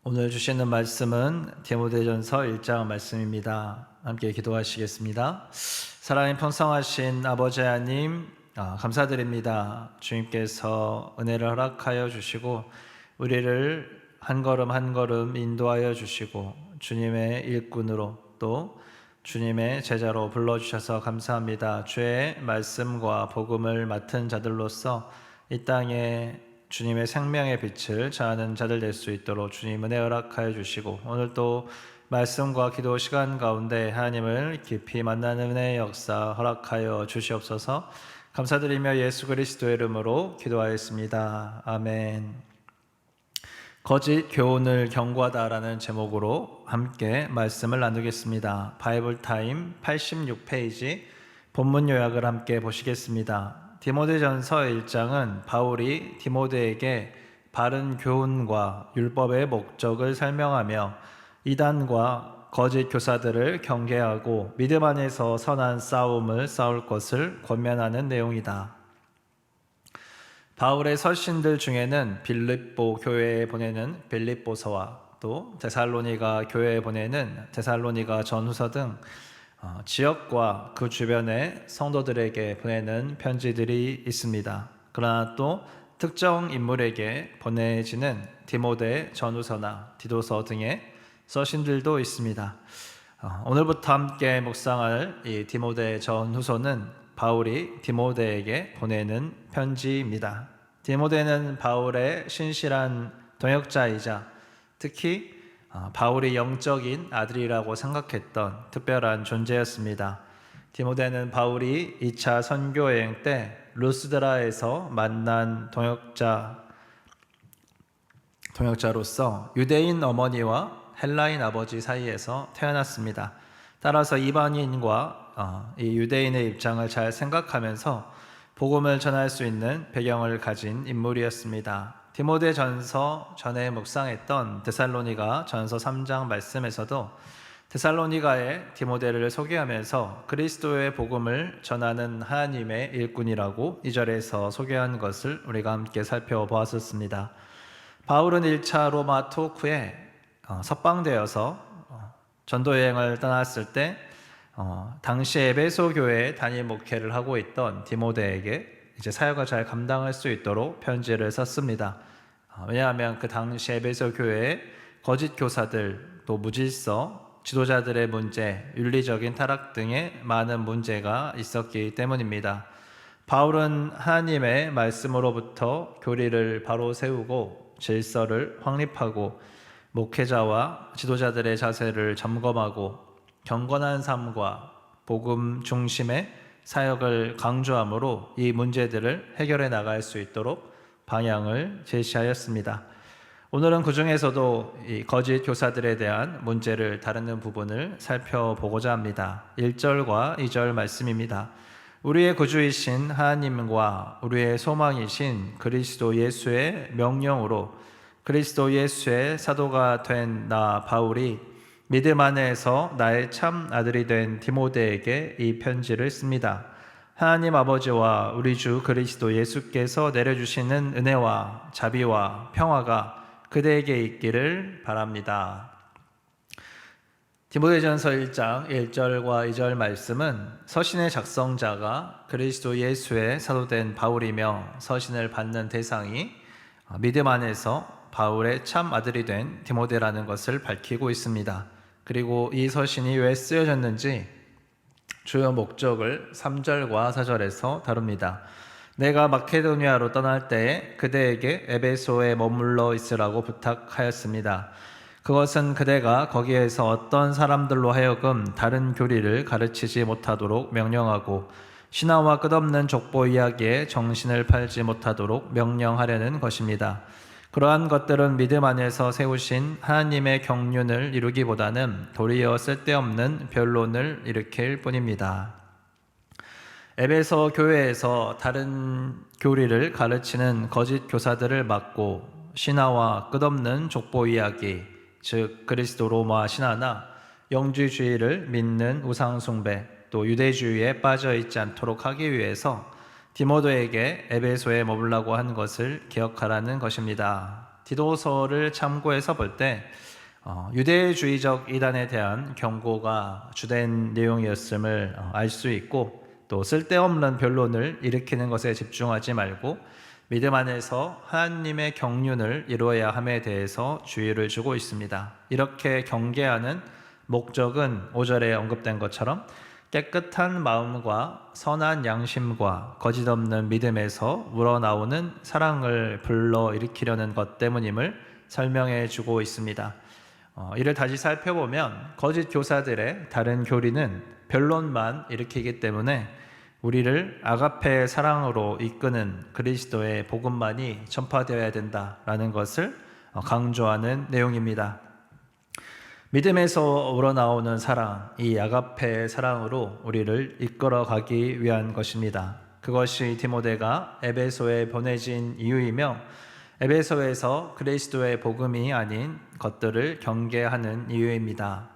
오늘 주시는 말씀은 디모데전서 1장 말씀입니다. 함께 기도하시겠습니다. 사랑의 풍성하신 아버지 하나님, 감사드립니다. 주님께서 은혜를 허락하여 주시고 우리를 한 걸음 한 걸음 인도하여 주시고 주님의 일꾼으로 또 주님의 제자로 불러주셔서 감사합니다. 주의 말씀과 복음을 맡은 자들로서 이 땅에 주님의 생명의 빛을 전하는 자들 될 수 있도록 주님 은혜 허락하여 주시고, 오늘 또 말씀과 기도 시간 가운데 하나님을 깊이 만나는 은혜의 역사 허락하여 주시옵소서. 감사드리며 예수 그리스도의 이름으로 기도하였습니다. 아멘. 거짓 교훈을 경고하다라는 제목으로 함께 말씀을 나누겠습니다. 바이블 타임 86페이지 본문 요약을 함께 보시겠습니다. 디모데전서 1장은 바울이 디모데에게 바른 교훈과 율법의 목적을 설명하며 이단과 거짓 교사들을 경계하고 믿음 안에서 선한 싸움을 싸울 것을 권면하는 내용이다. 바울의 서신들 중에는 빌립보 교회에 보내는 빌립보서와 또 데살로니가 교회에 보내는 데살로니가 전후서 등 지역과 그 주변의 성도들에게 보내는 편지들이 있습니다. 그러나 또 특정 인물에게 보내지는 디모데 전후서나 디도서 등의 서신들도 있습니다. 오늘부터 함께 묵상할 이 디모데 전후서는 바울이 디모데에게 보내는 편지입니다. 디모데는 바울의 신실한 동역자이자 특히 바울이 영적인 아들이라고 생각했던 특별한 존재였습니다. 디모데는 바울이 2차 선교 여행 때 루스드라에서 만난 동역자로서 유대인 어머니와 헬라인 아버지 사이에서 태어났습니다. 따라서 이방인과 이 유대인의 입장을 잘 생각하면서 복음을 전할 수 있는 배경을 가진 인물이었습니다. 디모데 전서 전에 묵상했던 데살로니가 전서 3장 말씀에서도 데살로니가의 디모데를 소개하면서 그리스도의 복음을 전하는 하나님의 일꾼이라고 2절에서 소개한 것을 우리가 함께 살펴보았었습니다. 바울은 1차 로마 투옥 후에 석방되어서 전도여행을 떠났을 때 당시 에베소 교회에 단임 목회를 하고 있던 디모데에게 이제 사역을 잘 감당할 수 있도록 편지를 썼습니다. 왜냐하면 그 당시 에베소 교회에 거짓 교사들, 또 무질서, 지도자들의 문제, 윤리적인 타락 등의 많은 문제가 있었기 때문입니다. 바울은 하나님의 말씀으로부터 교리를 바로 세우고 질서를 확립하고 목회자와 지도자들의 자세를 점검하고 경건한 삶과 복음 중심의 사역을 강조함으로 이 문제들을 해결해 나갈 수 있도록 방향을 제시하였습니다. 오늘은 그 중에서도 이 거짓 교사들에 대한 문제를 다루는 부분을 살펴보고자 합니다. 1절과 2절 말씀입니다. 우리의 구주이신 하나님과 우리의 소망이신 그리스도 예수의 명령으로 그리스도 예수의 사도가 된 나 바울이 믿음 안에서 나의 참 아들이 된 디모데에게 이 편지를 씁니다. 하나님 아버지와 우리 주 그리스도 예수께서 내려주시는 은혜와 자비와 평화가 그대에게 있기를 바랍니다. 디모데전서 1장 1절과 2절 말씀은 서신의 작성자가 그리스도 예수의 사도된 바울이며 서신을 받는 대상이 믿음 안에서 바울의 참 아들이 된 디모데라는 것을 밝히고 있습니다. 그리고 이 서신이 왜 쓰여졌는지 주요 목적을 3절과 4절에서 다룹니다. 내가 마케도니아로 떠날 때에 그대에게 에베소에 머물러 있으라고 부탁하였습니다. 그것은 그대가 거기에서 어떤 사람들로 하여금 다른 교리를 가르치지 못하도록 명령하고 신화와 끝없는 족보 이야기에 정신을 팔지 못하도록 명령하려는 것입니다. 그러한 것들은 믿음 안에서 세우신 하나님의 경륜을 이루기보다는 도리어 쓸데없는 변론을 일으킬 뿐입니다. 에베소 교회에서 다른 교리를 가르치는 거짓 교사들을 막고 신화와 끝없는 족보 이야기, 즉 그리스도 로마 신화나 영주주의를 믿는 우상숭배, 또 유대주의에 빠져 있지 않도록 하기 위해서 디모데에게 에베소에 머물라고 한 것을 기억하라는 것입니다. 디도서를 참고해서 볼 때 유대주의적 이단에 대한 경고가 주된 내용이었음을 알 수 있고, 또 쓸데없는 변론을 일으키는 것에 집중하지 말고 믿음 안에서 하나님의 경륜을 이루어야 함에 대해서 주의를 주고 있습니다. 이렇게 경계하는 목적은 5절에 언급된 것처럼 깨끗한 마음과 선한 양심과 거짓 없는 믿음에서 우러나오는 사랑을 불러일으키려는 것 때문임을 설명해 주고 있습니다. 이를 다시 살펴보면 거짓 교사들의 다른 교리는 변론만 일으키기 때문에 우리를 아가페의 사랑으로 이끄는 그리스도의 복음만이 전파되어야 된다라는 것을 강조하는 내용입니다. 믿음에서 우러나오는 사랑, 이 아가페의 사랑으로 우리를 이끌어가기 위한 것입니다. 그것이 디모데가 에베소에 보내진 이유이며 에베소에서 그리스도의 복음이 아닌 것들을 경계하는 이유입니다.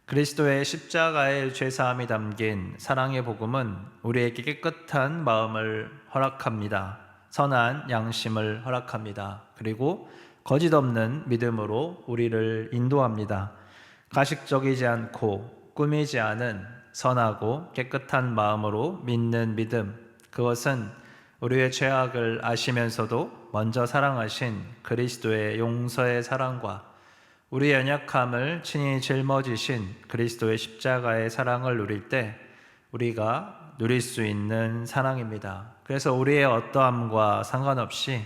그리스도의 십자가의 죄사함이 담긴 사랑의 복음은 우리에게 깨끗한 마음을 허락합니다. 선한 양심을 허락합니다. 그리고 거짓 없는 믿음으로 우리를 인도합니다. 가식적이지 않고 꾸미지 않은 선하고 깨끗한 마음으로 믿는 믿음, 그것은 우리의 죄악을 아시면서도 먼저 사랑하신 그리스도의 용서의 사랑과 우리의 연약함을 친히 짊어지신 그리스도의 십자가의 사랑을 누릴 때 우리가 누릴 수 있는 사랑입니다. 그래서 우리의 어떠함과 상관없이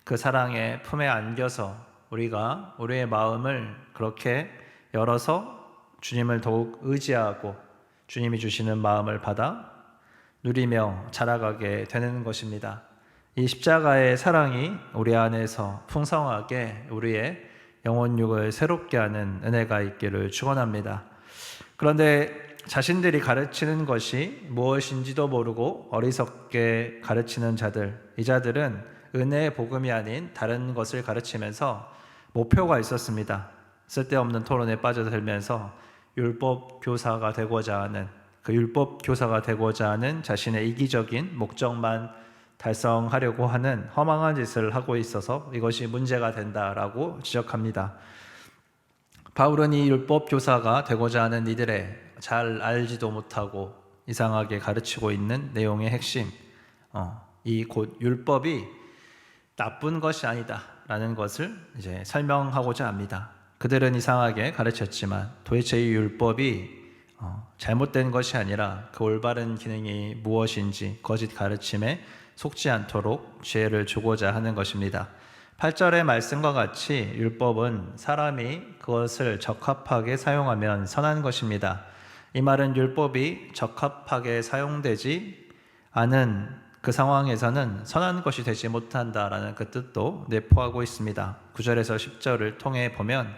그 사랑의 품에 안겨서 우리가 우리의 마음을 그렇게 열어서 주님을 더욱 의지하고 주님이 주시는 마음을 받아 누리며 자라가게 되는 것입니다. 이 십자가의 사랑이 우리 안에서 풍성하게 우리의 영혼육을 새롭게 하는 은혜가 있기를 축원합니다. 그런데 자신들이 가르치는 것이 무엇인지도 모르고 어리석게 가르치는 자들, 이 자들은 은혜의 복음이 아닌 다른 것을 가르치면서 목표가 있었습니다. 쓸데없는 토론에 빠져들면서 율법 교사가 되고자 하는, 그 율법 교사가 되고자 하는 자신의 이기적인 목적만 달성하려고 하는 허망한 짓을 하고 있어서 이것이 문제가 된다라고 지적합니다. 바울은 이 율법 교사가 되고자 하는 이들의 잘 알지도 못하고 이상하게 가르치고 있는 내용의 핵심, 이 곧 율법이 나쁜 것이 아니다라는 것을 이제 설명하고자 합니다. 그들은 이상하게 가르쳤지만 도대체 이 율법이 잘못된 것이 아니라 그 올바른 기능이 무엇인지 거짓 가르침에 속지 않도록 지혜를 주고자 하는 것입니다. 8절의 말씀과 같이 율법은 사람이 그것을 적합하게 사용하면 선한 것입니다. 이 말은 율법이 적합하게 사용되지 않은 그 상황에서는 선한 것이 되지 못한다라는 그 뜻도 내포하고 있습니다. 9절에서 10절을 통해 보면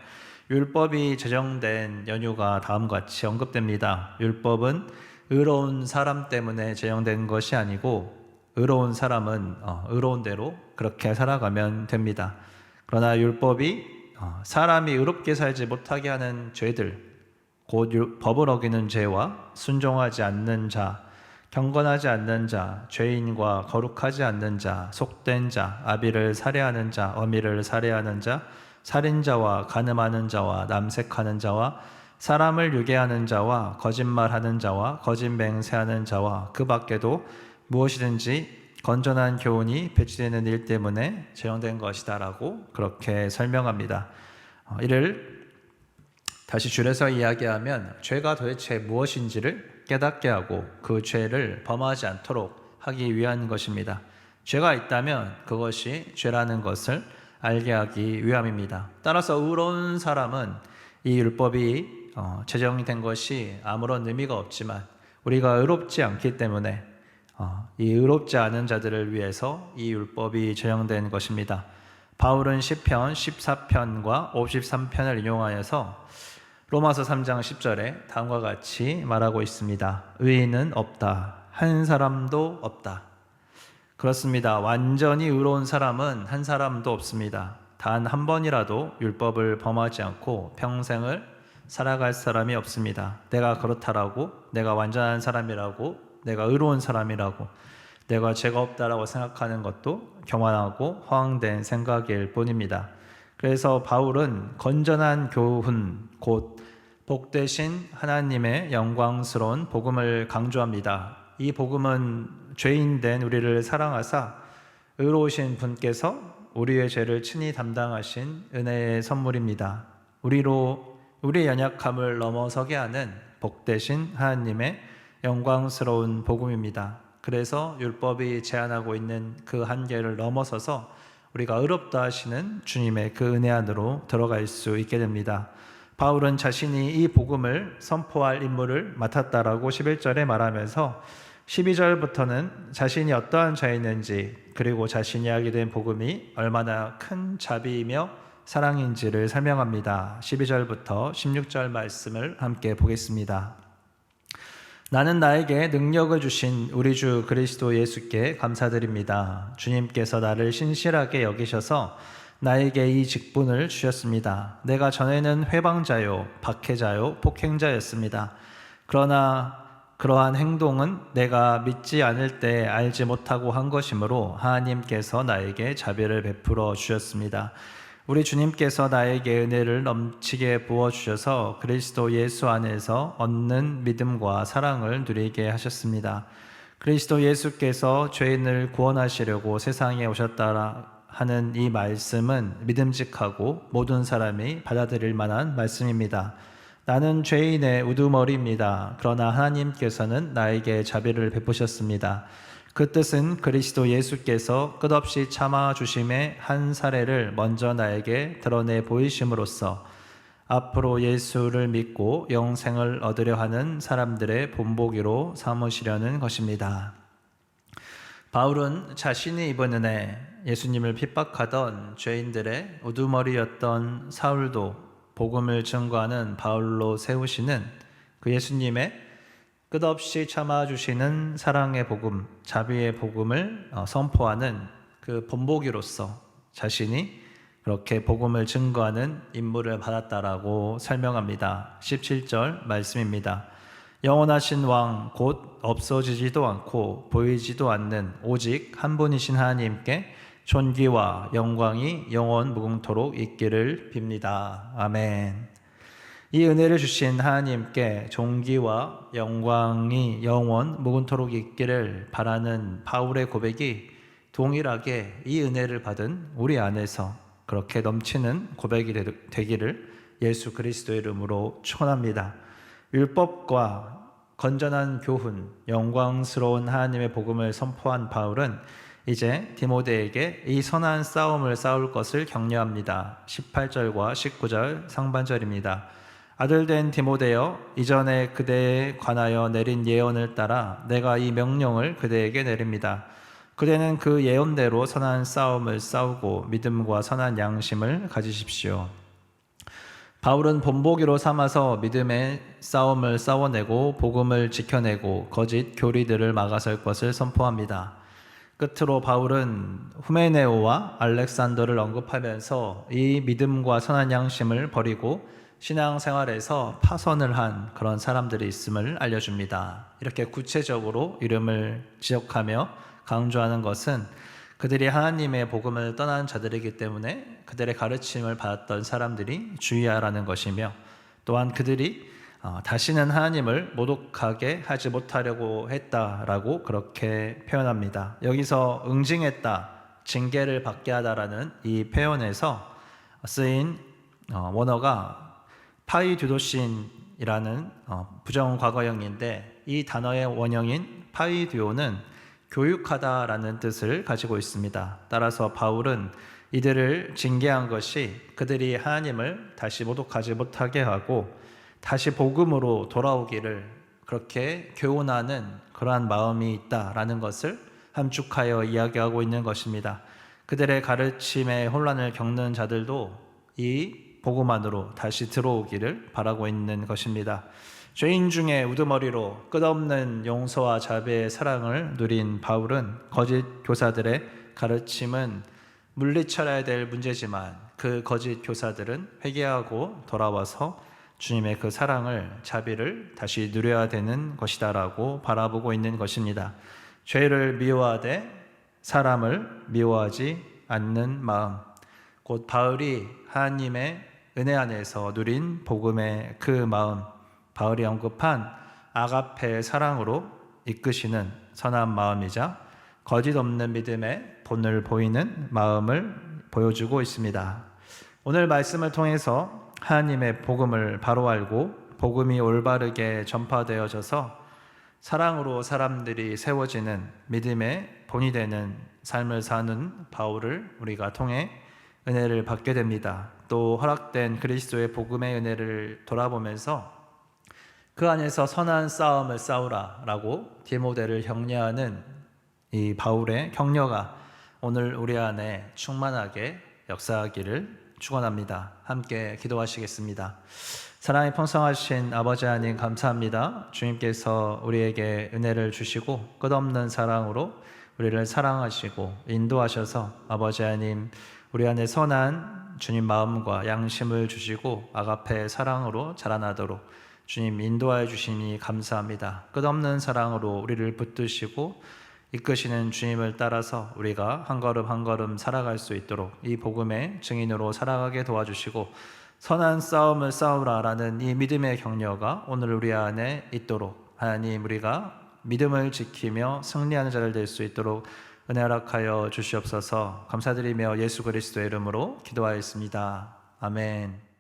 율법이 제정된 연유가 다음과 같이 언급됩니다. 율법은 의로운 사람 때문에 제정된 것이 아니고 의로운 사람은 의로운 대로 그렇게 살아가면 됩니다. 그러나 율법이 사람이 의롭게 살지 못하게 하는 죄들, 곧 법을 어기는 죄와 순종하지 않는 자, 경건하지 않는 자, 죄인과 거룩하지 않는 자, 속된 자, 아비를 살해하는 자, 어미를 살해하는 자, 살인자와 간음하는 자와 남색하는 자와 사람을 유괴하는 자와 거짓말하는 자와 거짓 맹세하는 자와 그 밖에도 무엇이든지 건전한 교훈이 배치되는 일 때문에 제정된 것이다라고 그렇게 설명합니다. 이를 다시 줄여서 이야기하면 죄가 도대체 무엇인지를 깨닫게 하고 그 죄를 범하지 않도록 하기 위한 것입니다. 죄가 있다면 그것이 죄라는 것을 알게 하기 위함입니다. 따라서 의로운 사람은 이 율법이 제정된 것이 아무런 의미가 없지만 우리가 의롭지 않기 때문에 이 의롭지 않은 자들을 위해서 이 율법이 제정된 것입니다. 바울은 시편 14편과 53편을 인용하여서 로마서 3장 10절에 다음과 같이 말하고 있습니다. 의인은 없다. 한 사람도 없다. 그렇습니다. 완전히 의로운 사람은 한 사람도 없습니다. 단 한 번이라도 율법을 범하지 않고 평생을 살아갈 사람이 없습니다. 내가 그렇다라고, 내가 완전한 사람이라고, 내가 의로운 사람이라고, 내가 죄가 없다라고 생각하는 것도 교만하고 허황된 생각일 뿐입니다. 그래서 바울은 건전한 교훈, 곧 복되신 하나님의 영광스러운 복음을 강조합니다. 이 복음은 죄인된 우리를 사랑하사 의로우신 분께서 우리의 죄를 친히 담당하신 은혜의 선물입니다. 우리의 연약함을 넘어서게 하는 복되신 하나님의 영광스러운 복음입니다. 그래서 율법이 제한하고 있는 그 한계를 넘어서서 우리가 의롭다 하시는 주님의 그 은혜 안으로 들어갈 수 있게 됩니다. 바울은 자신이 이 복음을 선포할 임무를 맡았다라고 11절에 말하면서 12절부터는 자신이 어떠한 자였는지, 그리고 자신이 알게 된 복음이 얼마나 큰 자비이며 사랑인지를 설명합니다. 12절부터 16절 말씀을 함께 보겠습니다. 나는 나에게 능력을 주신 우리 주 그리스도 예수께 감사드립니다. 주님께서 나를 신실하게 여기셔서 나에게 이 직분을 주셨습니다. 내가 전에는 회방자요, 박해자요, 폭행자였습니다. 그러나 그러한 행동은 내가 믿지 않을 때 알지 못하고 한 것이므로 하나님께서 나에게 자비를 베풀어 주셨습니다. 우리 주님께서 나에게 은혜를 넘치게 부어주셔서 그리스도 예수 안에서 얻는 믿음과 사랑을 누리게 하셨습니다. 그리스도 예수께서 죄인을 구원하시려고 세상에 오셨다 하는 이 말씀은 믿음직하고 모든 사람이 받아들일 만한 말씀입니다. 나는 죄인의 우두머리입니다. 그러나 하나님께서는 나에게 자비를 베푸셨습니다. 그 뜻은 그리스도 예수께서 끝없이 참아주심의 한 사례를 먼저 나에게 드러내 보이심으로써 앞으로 예수를 믿고 영생을 얻으려 하는 사람들의 본보기로 삼으시려는 것입니다. 바울은 자신이 입은 은혜, 예수님을 핍박하던 죄인들의 우두머리였던 사울도 복음을 증거하는 바울로 세우시는 그 예수님의 끝없이 참아주시는 사랑의 복음, 자비의 복음을 선포하는 그 본보기로서 자신이 그렇게 복음을 증거하는 임무를 받았다라고 설명합니다. 17절 말씀입니다. 영원하신 왕 곧 없어지지도 않고 보이지도 않는 오직 한 분이신 하나님께 존귀와 영광이 영원 무궁토록 있기를 빕니다. 아멘. 이 은혜를 주신 하나님께 존귀와 영광이 영원 무궁토록 있기를 바라는 바울의 고백이 동일하게 이 은혜를 받은 우리 안에서 그렇게 넘치는 고백이 되기를 예수 그리스도의 이름으로 축원합니다. 율법과 건전한 교훈, 영광스러운 하나님의 복음을 선포한 바울은 이제 디모데에게 이 선한 싸움을 싸울 것을 격려합니다. 18절과 19절 상반절입니다. 아들된 디모데여, 이전에 그대에 관하여 내린 예언을 따라 내가 이 명령을 그대에게 내립니다. 그대는 그 예언대로 선한 싸움을 싸우고 믿음과 선한 양심을 가지십시오. 바울은 본보기로 삼아서 믿음의 싸움을 싸워내고 복음을 지켜내고 거짓 교리들을 막아설 것을 선포합니다. 끝으로 바울은 후메네오와 알렉산더를 언급하면서 이 믿음과 선한 양심을 버리고 신앙생활에서 파선을 한 그런 사람들이 있음을 알려줍니다. 이렇게 구체적으로 이름을 지적하며 강조하는 것은 그들이 하나님의 복음을 떠난 자들이기 때문에 그들의 가르침을 받았던 사람들이 주의하라는 것이며, 또한 그들이 다시는 하나님을 모독하게 하지 못하려고 했다라고 그렇게 표현합니다. 여기서 응징했다, 징계를 받게 하다라는 이 표현에서 쓰인 원어가 파이듀도신이라는 부정과거형인데, 이 단어의 원형인 파이듀오는 교육하다라는 뜻을 가지고 있습니다. 따라서 바울은 이들을 징계한 것이 그들이 하나님을 다시 모독하지 못하게 하고 다시 복음으로 돌아오기를 그렇게 교훈하는 그러한 마음이 있다라는 것을 함축하여 이야기하고 있는 것입니다. 그들의 가르침에 혼란을 겪는 자들도 이 복음 안으로 다시 들어오기를 바라고 있는 것입니다. 죄인 중에 우두머리로 끝없는 용서와 자비의 사랑을 누린 바울은 거짓 교사들의 가르침은 물리쳐야 될 문제지만 그 거짓 교사들은 회개하고 돌아와서 주님의 그 사랑을, 자비를 다시 누려야 되는 것이다라고 바라보고 있는 것입니다. 죄를 미워하되 사람을 미워하지 않는 마음, 곧 바울이 하나님의 은혜 안에서 누린 복음의 그 마음, 바울이 언급한 아가페의 사랑으로 이끄시는 선한 마음이자 거짓 없는 믿음의 본을 보이는 마음을 보여주고 있습니다. 오늘 말씀을 통해서 하나님의 복음을 바로 알고 복음이 올바르게 전파되어져서 사랑으로 사람들이 세워지는 믿음의 본이 되는 삶을 사는 바울을 우리가 통해 은혜를 받게 됩니다. 또 허락된 그리스도의 복음의 은혜를 돌아보면서 그 안에서 선한 싸움을 싸우라 라고 디모데를 격려하는 이 바울의 격려가 오늘 우리 안에 충만하게 역사하기를 축원합니다. 함께 기도하시겠습니다. 사랑이 풍성하신 아버지 하나님 감사합니다. 주님께서 우리에게 은혜를 주시고 끝없는 사랑으로 우리를 사랑하시고 인도하셔서 아버지 하나님 우리 안에 선한 주님 마음과 양심을 주시고 아가페의 사랑으로 자라나도록 주님 인도하여 주시니 감사합니다. 끝없는 사랑으로 우리를 붙드시고 이끄시는 주님을 따라서 우리가 한 걸음 한 걸음 살아갈 수 있도록 이 복음의 증인으로 살아가게 도와주시고 선한 싸움을 싸우라라는 이 믿음의 격려가 오늘 우리 안에 있도록 하나님 우리가 믿음을 지키며 승리하는 자를 될 수 있도록 은혜 허락하여 주시옵소서. 감사드리며 예수 그리스도의 이름으로 기도하였습니다. 아멘.